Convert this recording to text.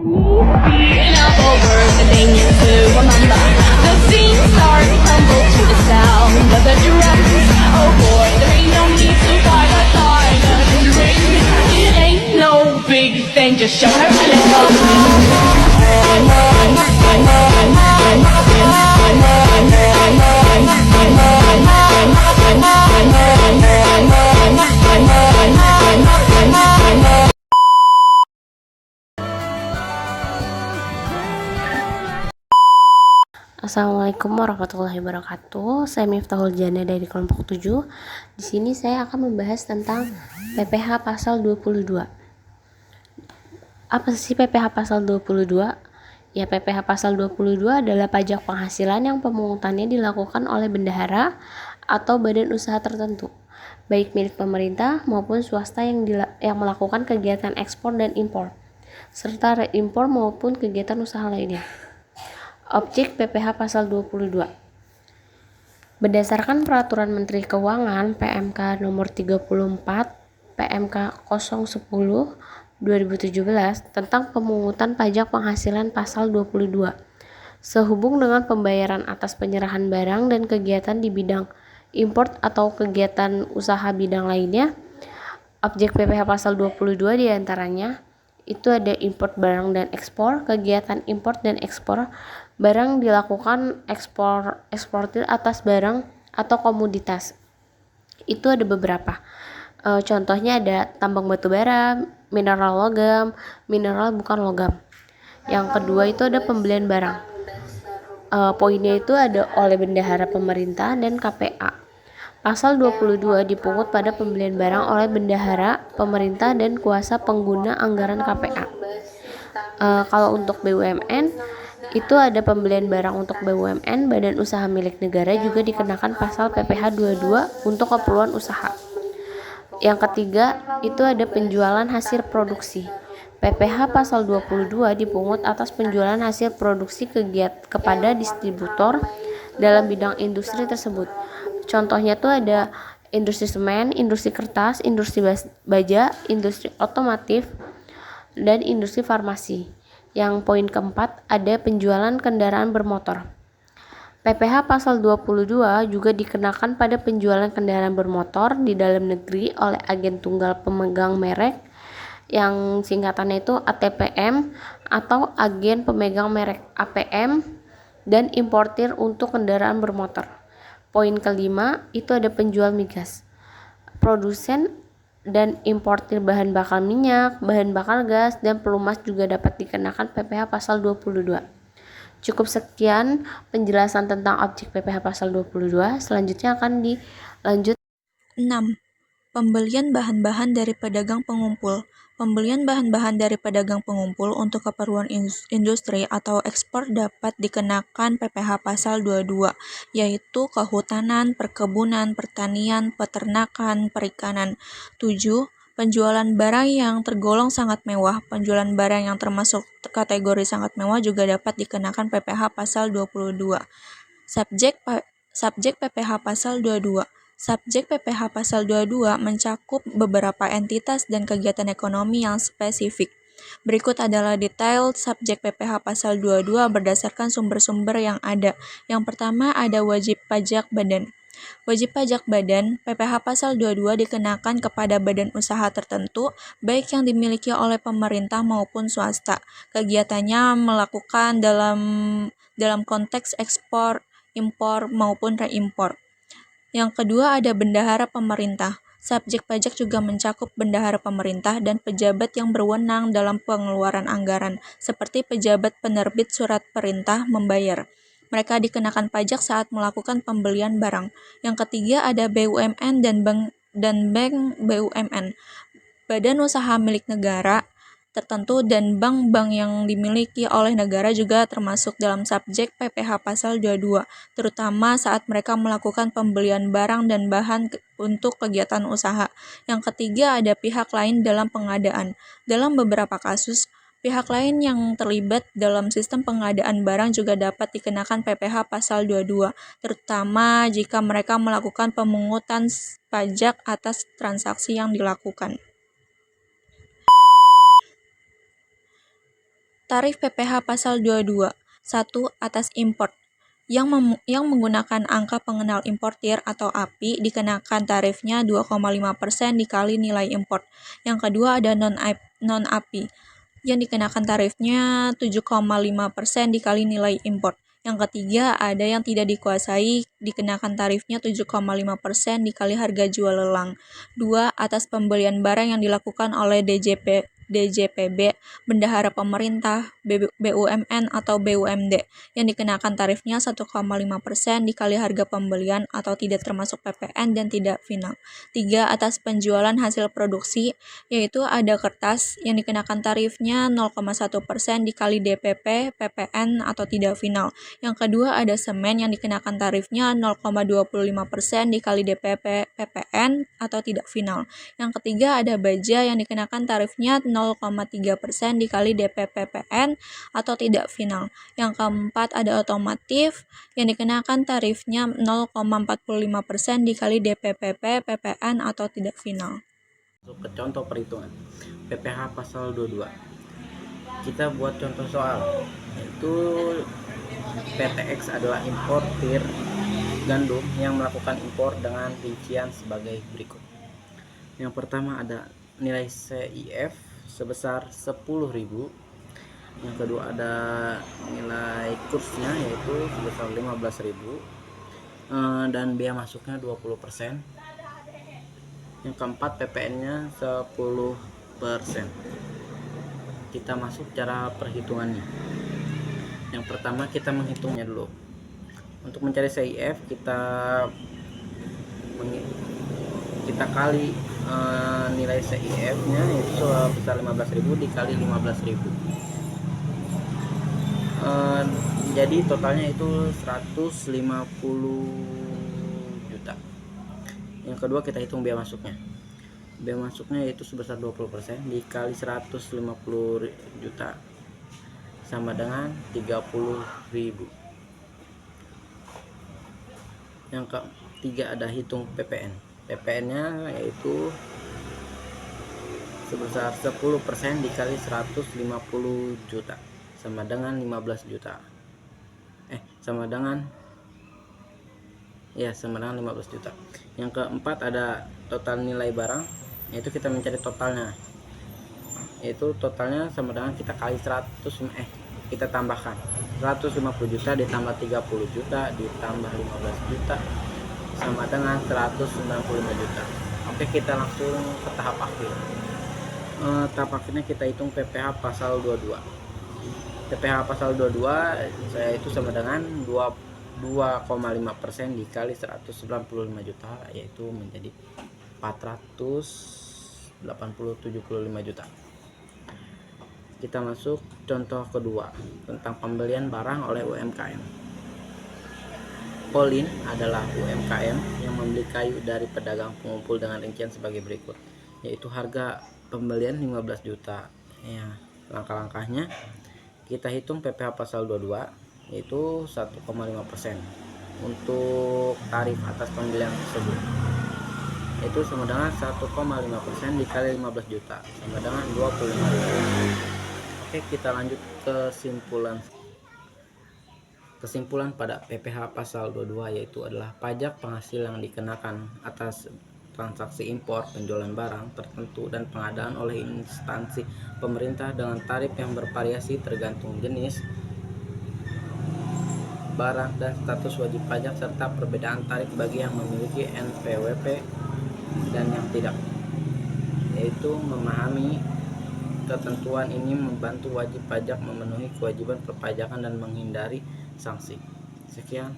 Being up over the thing to remember. The scene starts to tumble to the sound of the drums. Oh boy, there ain't no need to fight a silent ring. It ain't no big thing, just show her a little. Assalamualaikum warahmatullahi wabarakatuh. Saya Miftahul Jana dari kelompok 7. Di sini saya akan membahas tentang PPh pasal 22. Apa sih PPh pasal 22? Ya, PPh pasal 22 adalah pajak penghasilan yang pemungutannya dilakukan oleh bendahara atau badan usaha tertentu, baik milik pemerintah maupun swasta yang melakukan kegiatan ekspor dan impor, serta reimpor maupun kegiatan usaha lainnya. Objek PPh pasal 22. Berdasarkan Peraturan Menteri Keuangan PMK nomor 34 PMK 010 2017 tentang pemungutan pajak penghasilan pasal 22, sehubung dengan pembayaran atas penyerahan barang dan kegiatan di bidang import atau kegiatan usaha bidang lainnya. Objek PPh pasal 22 diantaranya itu ada import barang dan ekspor. Kegiatan import dan ekspor barang dilakukan eksportir atas barang atau komoditas. Itu ada beberapa. Contohnya ada tambang batu bara, mineral logam, mineral bukan logam. Yang kedua itu ada pembelian barang. Poinnya itu ada oleh bendahara pemerintah dan KPA. Pasal 22 dipungut pada pembelian barang oleh bendahara pemerintah dan kuasa pengguna anggaran KPA. Kalau untuk BUMN itu ada pembelian barang untuk BUMN, badan usaha milik negara, juga dikenakan pasal PPh 22 untuk keperluan usaha. Yang ketiga itu ada penjualan hasil produksi. PPh pasal 22 dipungut atas penjualan hasil produksi kepada distributor dalam bidang industri tersebut. Contohnya tuh ada industri semen, industri kertas, industri baja, industri otomotif, dan industri farmasi. Yang poin keempat ada penjualan kendaraan bermotor. PPh pasal 22 juga dikenakan pada penjualan kendaraan bermotor di dalam negeri oleh agen tunggal pemegang merek, yang singkatannya itu ATPM, atau agen pemegang merek APM, dan importir untuk kendaraan bermotor. Poin kelima itu ada penjual migas. Produsen dan importir bahan bakar minyak, bahan bakar gas, dan pelumas juga dapat dikenakan PPh pasal 22. Cukup sekian penjelasan tentang objek PPh pasal 22. Selanjutnya akan dilanjut. 6. Pembelian bahan-bahan dari pedagang pengumpul. Pembelian bahan-bahan dari pedagang pengumpul untuk keperluan industri atau ekspor dapat dikenakan PPh pasal 22, yaitu kehutanan, perkebunan, pertanian, peternakan, perikanan. 7. Penjualan barang yang tergolong sangat mewah. Penjualan barang yang termasuk kategori sangat mewah juga dapat dikenakan PPh pasal 22. Subjek PPh pasal 22. Subjek PPh pasal 22 mencakup beberapa entitas dan kegiatan ekonomi yang spesifik. Berikut adalah detail subjek PPh pasal 22 berdasarkan sumber-sumber yang ada. Yang pertama ada wajib pajak badan. Wajib pajak badan PPh pasal 22 dikenakan kepada badan usaha tertentu, baik yang dimiliki oleh pemerintah maupun swasta. Kegiatannya melakukan dalam konteks ekspor, impor maupun reimpor. Yang kedua ada bendahara pemerintah. Subjek pajak juga mencakup bendahara pemerintah dan pejabat yang berwenang dalam pengeluaran anggaran, seperti pejabat penerbit surat perintah membayar. Mereka dikenakan pajak saat melakukan pembelian barang. Yang ketiga ada BUMN dan bank BUMN. Badan usaha milik negara tertentu dan bank-bank yang dimiliki oleh negara juga termasuk dalam subjek PPh pasal 22, terutama saat mereka melakukan pembelian barang dan bahan untuk kegiatan usaha. Yang ketiga ada pihak lain dalam pengadaan. Dalam beberapa kasus, pihak lain yang terlibat dalam sistem pengadaan barang juga dapat dikenakan PPh pasal 22, terutama jika mereka melakukan pemungutan pajak atas transaksi yang dilakukan. Tarif PPh Pasal 22. 1. Atas import. Yang menggunakan angka pengenal importir atau API dikenakan tarifnya 2,5% dikali nilai import. Yang kedua ada non-API yang dikenakan tarifnya 7,5% dikali nilai import. Yang ketiga ada yang tidak dikuasai dikenakan tarifnya 7,5% dikali harga jual lelang. 2. Atas pembelian barang yang dilakukan oleh DJPB, Bendahara Pemerintah, BUMN atau BUMD yang dikenakan tarifnya 1,5% dikali harga pembelian atau tidak termasuk PPN dan tidak final. 3. Atas penjualan hasil produksi, yaitu ada kertas yang dikenakan tarifnya 0,1% dikali DPP, PPN atau tidak final. Yang kedua ada semen yang dikenakan tarifnya 0,25% dikali DPP, PPN atau tidak final. Yang ketiga ada baja yang dikenakan tarifnya 0,3% dikali DPP, PPN atau tidak final. Yang keempat ada otomotif yang dikenakan tarifnya 0,45% dikali DPP, PPN atau tidak final. Masuk ke contoh perhitungan PPh pasal 22. Kita buat contoh soal, yaitu PTX adalah importir gandum yang melakukan impor dengan rincian sebagai berikut. Yang pertama ada nilai CIF sebesar 10.000. Yang kedua ada nilai kursnya yaitu sebesar 15.000 dan biaya masuknya 20%. Yang keempat PPN-nya 10%. Kita masuk cara perhitungannya. Yang pertama kita menghitungnya dulu. Untuk mencari CIF kita kali nilai CIF-nya yaitu sebesar 15.000 dikali 15.000. Jadi totalnya itu 150 juta. Yang kedua kita hitung biaya masuknya. Biaya masuknya yaitu sebesar 20% dikali 150 juta sama dengan 30.000. Yang ketiga ada hitung PPN. PPN-nya yaitu sebesar 10% dikali 150 juta sama dengan 15 juta. Sama dengan 15 juta. Yang keempat ada total nilai barang, yaitu kita mencari totalnya. Yaitu totalnya sama dengan kita kali kita tambahkan 150 juta ditambah 30 juta ditambah 15 juta sama dengan 195 juta. Oke, kita langsung ke tahap akhir. Tahap akhirnya kita hitung PPh pasal 22. PPh pasal 22 saya itu sama dengan 2,5% dikali 195 juta, yaitu menjadi 475 juta. Kita masuk contoh kedua tentang pembelian barang oleh UMKM. Pauline adalah UMKM yang membeli kayu dari pedagang pengumpul dengan rincian sebagai berikut, yaitu harga pembelian 15 juta. Ya, langkah-langkahnya kita hitung PPh pasal 22 yaitu 1,5% untuk tarif atas pembelian tersebut, itu sama dengan 1,5% dikali 15 juta sama dengan 25.000. Oke, kita lanjut kesimpulan pada PPh pasal 22 yaitu adalah pajak penghasilan yang dikenakan atas transaksi impor, penjualan barang tertentu dan pengadaan oleh instansi pemerintah dengan tarif yang bervariasi tergantung jenis barang dan status wajib pajak serta perbedaan tarif bagi yang memiliki NPWP dan yang tidak. Yaitu memahami ketentuan ini membantu wajib pajak memenuhi kewajiban perpajakan dan menghindari sanksi. Sekian.